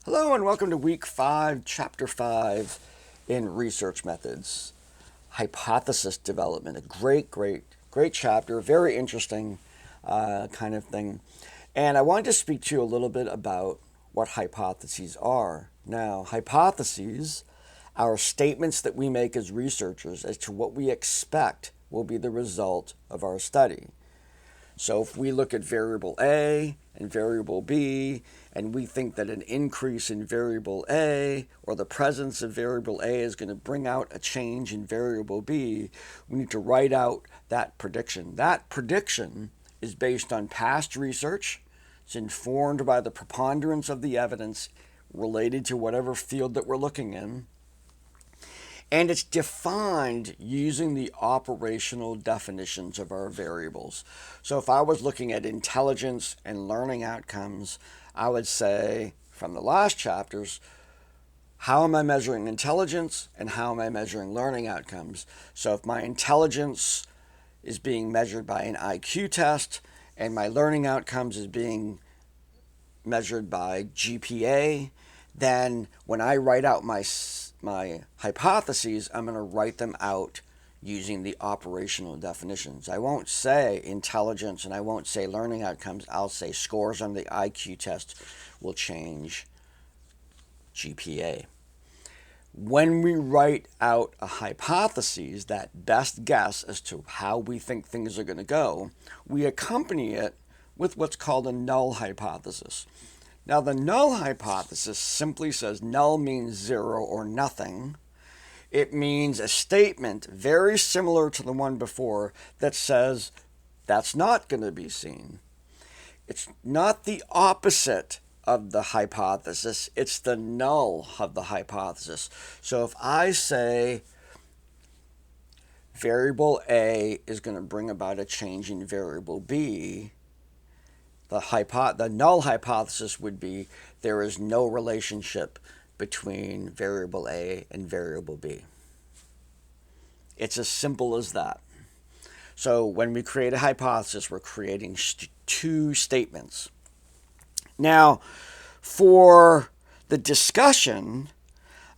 Hello and welcome to week 5, chapter 5 in research methods. Hypothesis development, a great chapter, very interesting kind of thing. And I wanted to speak to you a little bit about what hypotheses are. Now, hypotheses are statements that we make as researchers as to what we expect will be the result of our study. So if we look at variable A and variable B, and we think that an increase in variable A or the presence of variable A is going to bring out a change in variable B, we need to write out that prediction. That prediction is based on past research. It's informed by the preponderance of the evidence related to whatever field that we're looking in. And it's defined using the operational definitions of our variables. So if I was looking at intelligence and learning outcomes, I would say from the last chapters, how am I measuring intelligence and how am I measuring learning outcomes? So if my intelligence is being measured by an IQ test and my learning outcomes is being measured by GPA, then when I write out my hypotheses, I'm going to write them out using the operational definitions. I won't say intelligence and I won't say learning outcomes. I'll say scores on the IQ test will change GPA. When we write out a hypothesis, that best guess as to how we think things are going to go, we accompany it with what's called a null hypothesis. Now, the null hypothesis simply says null means zero or nothing. It means a statement very similar to the one before that says that's not going to be seen. It's not the opposite of the hypothesis. It's the null of the hypothesis. So if I say variable A is going to bring about a change in variable B, the null hypothesis would be there is no relationship between variable A and variable B. It's as simple as that. So when we create a hypothesis, we're creating two statements. Now, for the discussion,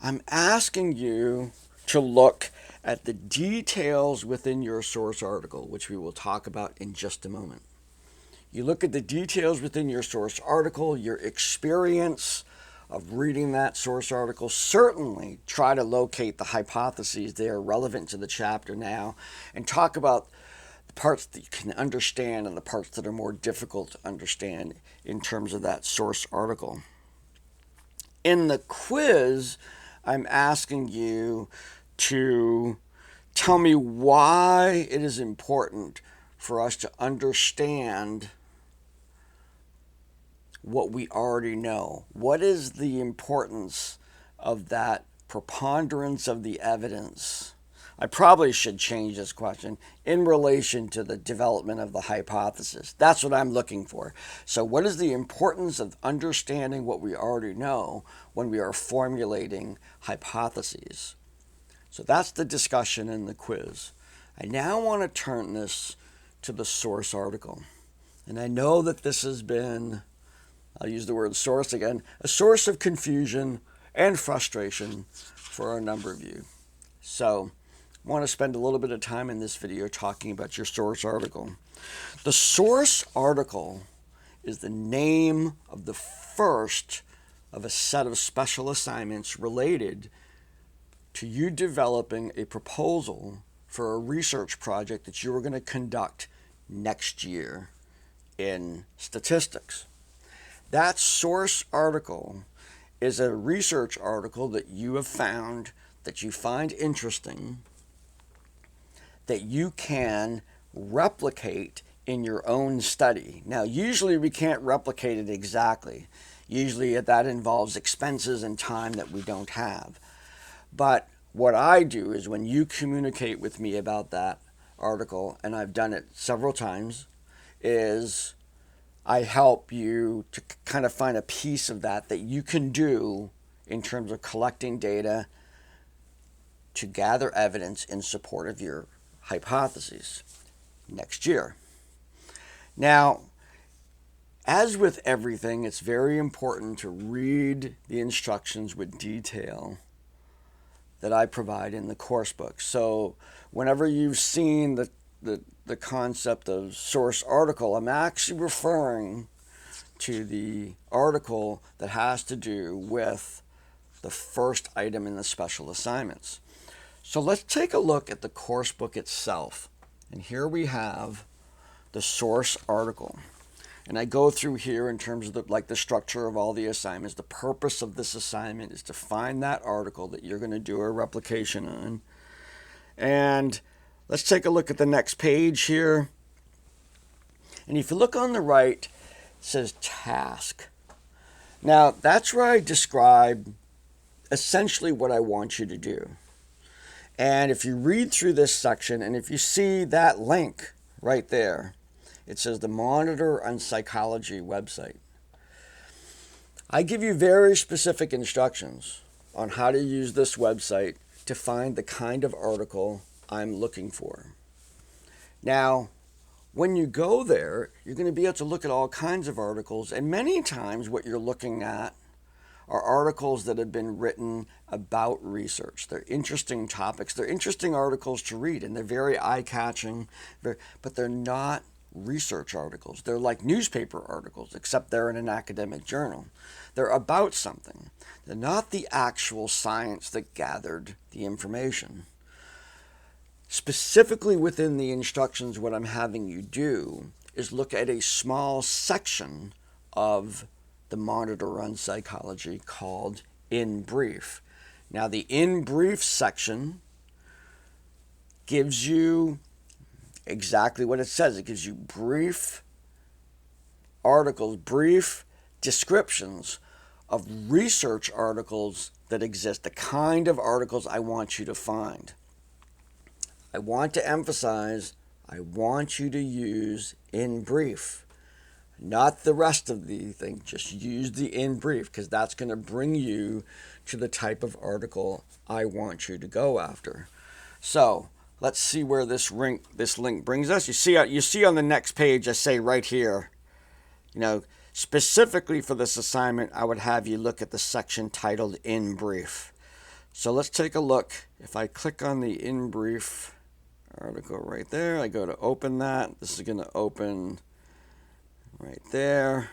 I'm asking you to look at the details within your source article, which we will talk about in just a moment. You look at the details within your source article, your experience of reading that source article. Certainly try to locate the hypotheses that are relevant to the chapter now and talk about the parts that you can understand and the parts that are more difficult to understand in terms of that source article. In the quiz, I'm asking you to tell me why it is important for us to understand what we already know. What is the importance of that preponderance of the evidence? I probably should change this question in relation to the development of the hypothesis. That's what I'm looking for. So what is the importance of understanding what we already know when we are formulating hypotheses? So that's the discussion in the quiz. I now want to turn this to the source article. And I know that this has been, I'll use the word source again, a source of confusion and frustration for a number of you. So I want to spend a little bit of time in this video talking about your source article. The source article is the name of the first of a set of special assignments related to you developing a proposal for a research project that you are going to conduct next year in statistics. That source article is a research article that you have found, that you find interesting, that you can replicate in your own study. Now, usually we can't replicate it exactly. Usually that involves expenses and time that we don't have. But what I do is when you communicate with me about that article, and I've done it several times, is I help you to kind of find a piece of that you can do in terms of collecting data to gather evidence in support of your hypotheses next year. Now, As with everything, it's very important to read the instructions with detail that I provide in the course book. So whenever you've seen the concept of source article, I'm actually referring to the article that has to do with the first item in the special assignments. So let's take a look at the course book itself. And here we have the source article. And I go through here in terms of the structure of all the assignments. The purpose of this assignment is to find that article that you're going to do a replication on. And let's take a look at the next page here. And if you look on the right, it says task. Now, that's where I describe essentially what I want you to do. And if you read through this section, and if you see that link right there, it says the Monitor on Psychology website. I give you very specific instructions on how to use this website to find the kind of article I'm looking for. Now, when you go there, you're going to be able to look at all kinds of articles, and many times what you're looking at are articles that have been written about research. They're interesting topics. They're interesting articles to read, and they're very eye-catching, but they're not research articles. They're like newspaper articles, except they're in an academic journal. They're about something. They're not the actual science that gathered the information. Specifically within the instructions, what I'm having you do is look at a small section of the Monitor on Psychology called In Brief. Now, the In Brief section gives you exactly what it says. It gives you brief articles, brief descriptions of research articles that exist, the kind of articles I want you to find. I want to emphasize, I want you to use In Brief. Not the rest of the thing, just use the In Brief, because that's going to bring you to the type of article I want you to go after. So let's see where this link brings us. You see on the next page, I say right here, specifically for this assignment, I would have you look at the section titled In Brief. So let's take a look. If I click on the In Brief article right there, I go to open that. This is going to open right there.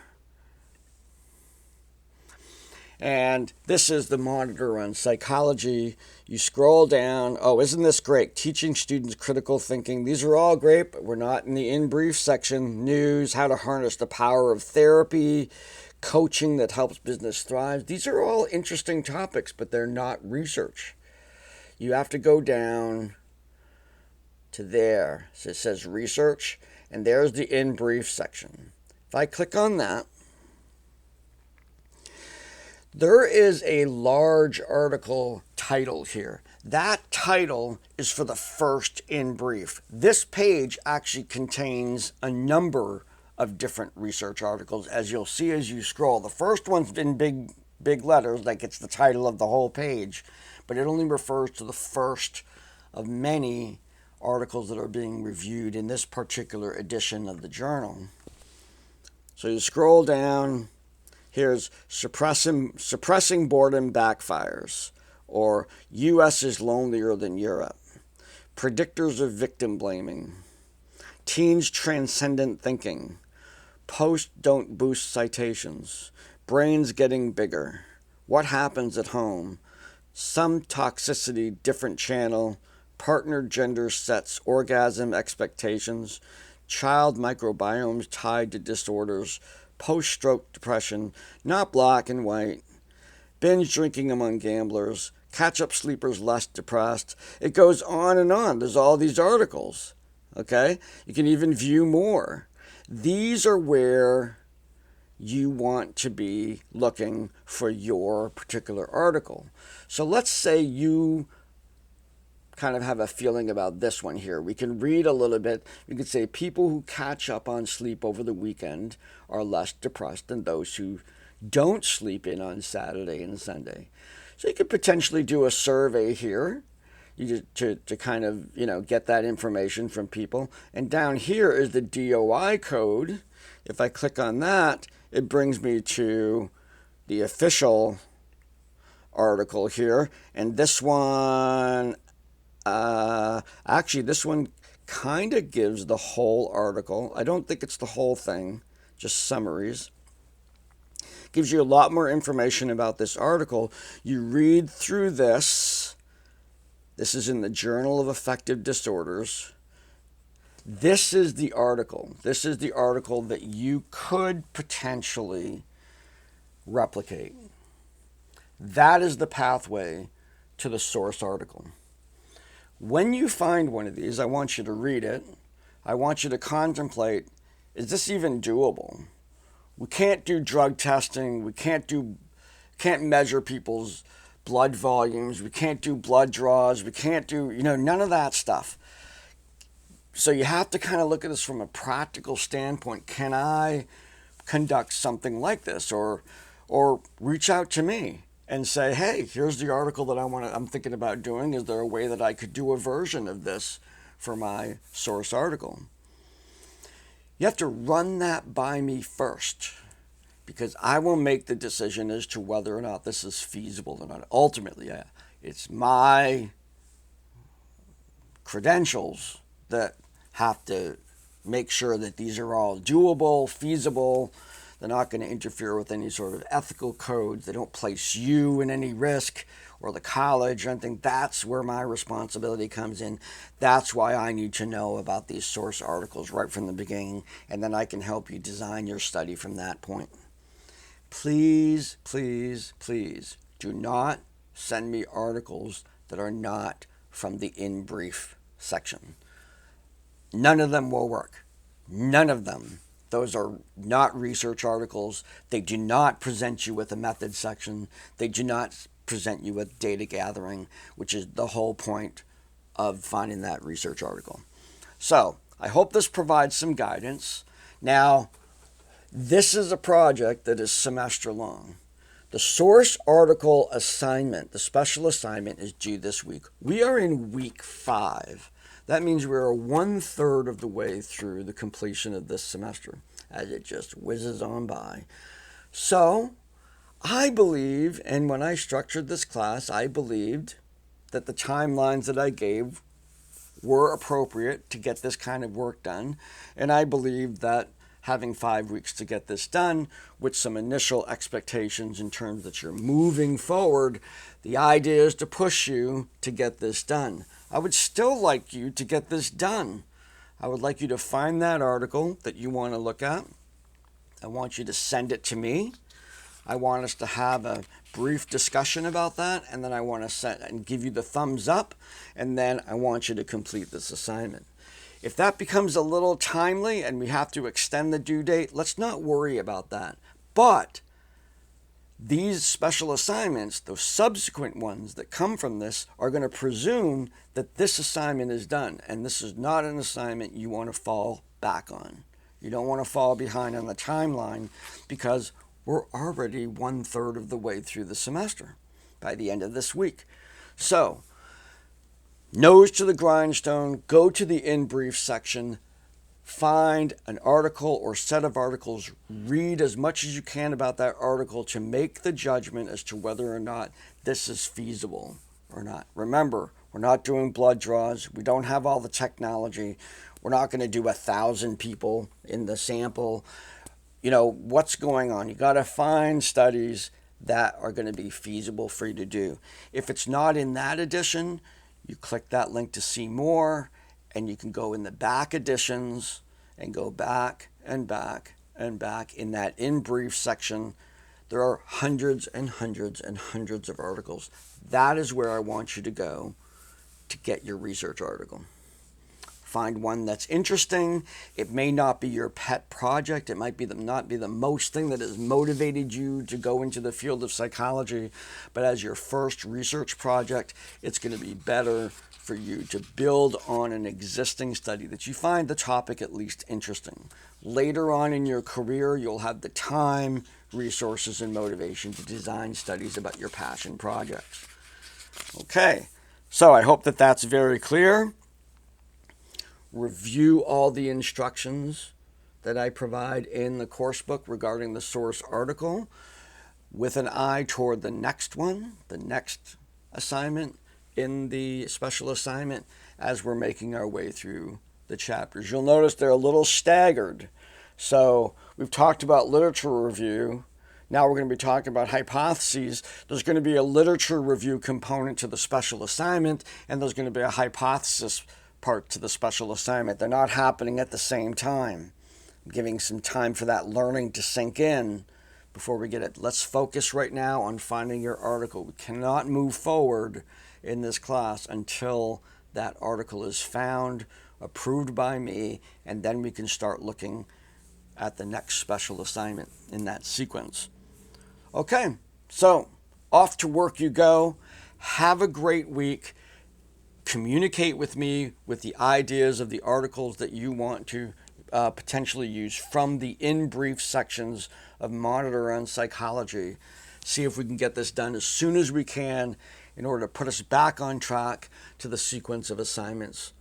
And this is the Monitor on Psychology. You scroll down. Oh, isn't this great? Teaching students critical thinking. These are all great, but we're not in the In Brief section. News, how to harness the power of therapy, coaching that helps business thrive. These are all interesting topics, but they're not research. You have to go down to there. So it says research, and there's the In Brief section. If I click on that, there is a large article title here. That title is for the first In Brief. This page actually contains a number of different research articles, as you'll see as you scroll. The first one's in big letters, like it's the title of the whole page, but it only refers to the first of many articles that are being reviewed in this particular edition of the journal. So you scroll down. Here's suppressing boredom backfires, or U.S. is lonelier than Europe. Predictors of victim blaming. Teens transcendent thinking. Posts don't boost citations. Brains getting bigger. What happens at home? Some toxicity, different channel. Partner gender sets orgasm expectations. Child microbiomes tied to disorders. Post-stroke depression, not black and white, binge drinking among gamblers, catch-up sleepers less depressed. It goes on and on. There's all these articles, okay? You can even view more. These are where you want to be looking for your particular article. So let's say you kind of have a feeling about this one here. We can read a little bit. We could say people who catch up on sleep over the weekend are less depressed than those who don't sleep in on Saturday and Sunday. So you could potentially do a survey here to kind of, get that information from people. And down here is the DOI code. If I click on that, it brings me to the official article here. And this one, actually, this one kind of gives the whole article. I don't think it's the whole thing, just summaries. Gives you a lot more information about this article. You read through this. This is in the Journal of Affective Disorders. This is the article. This is the article that you could potentially replicate. That is the pathway to the source article. When you find one of these, I want you to read it. I want you to contemplate, is this even doable? We can't do drug testing. We can't measure people's blood volumes. We can't do blood draws. We can't do, none of that stuff. So you have to kind of look at this from a practical standpoint. Can I conduct something like this? Or reach out to me and say, hey, here's the article that I'm thinking about doing. Is there a way that I could do a version of this for my source article? You have to run that by me first, because I will make the decision as to whether or not this is feasible or not. Ultimately, it's my credentials that have to make sure that these are all doable, feasible. They're not going to interfere with any sort of ethical codes. They don't place you in any risk, or the college or anything. That's where my responsibility comes in. That's why I need to know about these source articles right from the beginning, and then I can help you design your study from that point. Please, please, please do not send me articles that are not from the in brief section. None of them will work. None of them. Those are not research articles. They do not present you with a method section. They do not present you with data gathering, which is the whole point of finding that research article. So I hope this provides some guidance. Now, this is a project that is semester long. The source article assignment, the special assignment, is due this week. We are in week 5. That means we are 1/3 of the way through the completion of this semester, as it just whizzes on by. So, I believe, and when I structured this class, I believed that the timelines that I gave were appropriate to get this kind of work done. And I believed that having 5 weeks to get this done, with some initial expectations in terms that you're moving forward, the idea is to push you to get this done. I would still like you to get this done. I would like you to find that article that you want to look at. I want you to send it to me. I want us to have a brief discussion about that, and then I want to set and give you the thumbs up, and then I want you to complete this assignment. If that becomes a little timely and we have to extend the due date, let's not worry about that. But these special assignments, those subsequent ones that come from this, are going to presume that this assignment is done. And this is not an assignment you want to fall back on. You don't want to fall behind on the timeline, because we're already 1/3 of the way through the semester by the end of this week. So, nose to the grindstone, go to the in brief section, find an article or set of articles, read as much as you can about that article to make the judgment as to whether or not this is feasible or not. Remember, we're not doing blood draws. We don't have all the technology. We're not going to do 1,000 people in the sample. What's going on? You got to find studies that are going to be feasible for you to do. If it's not in that edition, you click that link to see more, and you can go in the back editions and go back and back and back in that in brief section. There are hundreds and hundreds and hundreds of articles. That is where I want you to go to get your research article. Find one that's interesting. It may not be your pet project. It might not be the most thing that has motivated you to go into the field of psychology. But as your first research project, it's going to be better for you to build on an existing study that you find the topic at least interesting. Later on in your career, you'll have the time, resources, and motivation to design studies about your passion projects. Okay, so I hope that that's very clear. Review all the instructions that I provide in the course book regarding the source article, with an eye toward the next one, the next assignment in the special assignment, as we're making our way through the chapters. You'll notice they're a little staggered. So we've talked about literature review. Now we're going to be talking about hypotheses. There's going to be a literature review component to the special assignment, and there's going to be a hypothesis part to the special assignment. They're not happening at the same time. I'm giving some time for that learning to sink in before we get it. Let's focus right now on finding your article. We cannot move forward in this class until that article is found, approved by me, and then we can start looking at the next special assignment in that sequence. Okay, so off to work you go. Have a great week. Communicate with me with the ideas of the articles that you want to potentially use from the in brief sections of Monitor on Psychology. See if we can get this done as soon as we can in order to put us back on track to the sequence of assignments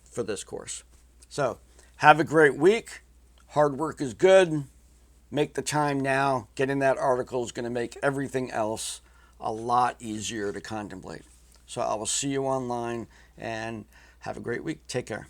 for this course. So have a great week. Hard work is good. Make the time now. Getting that article is going to make everything else a lot easier to contemplate. So I will see you online, and have a great week. Take care.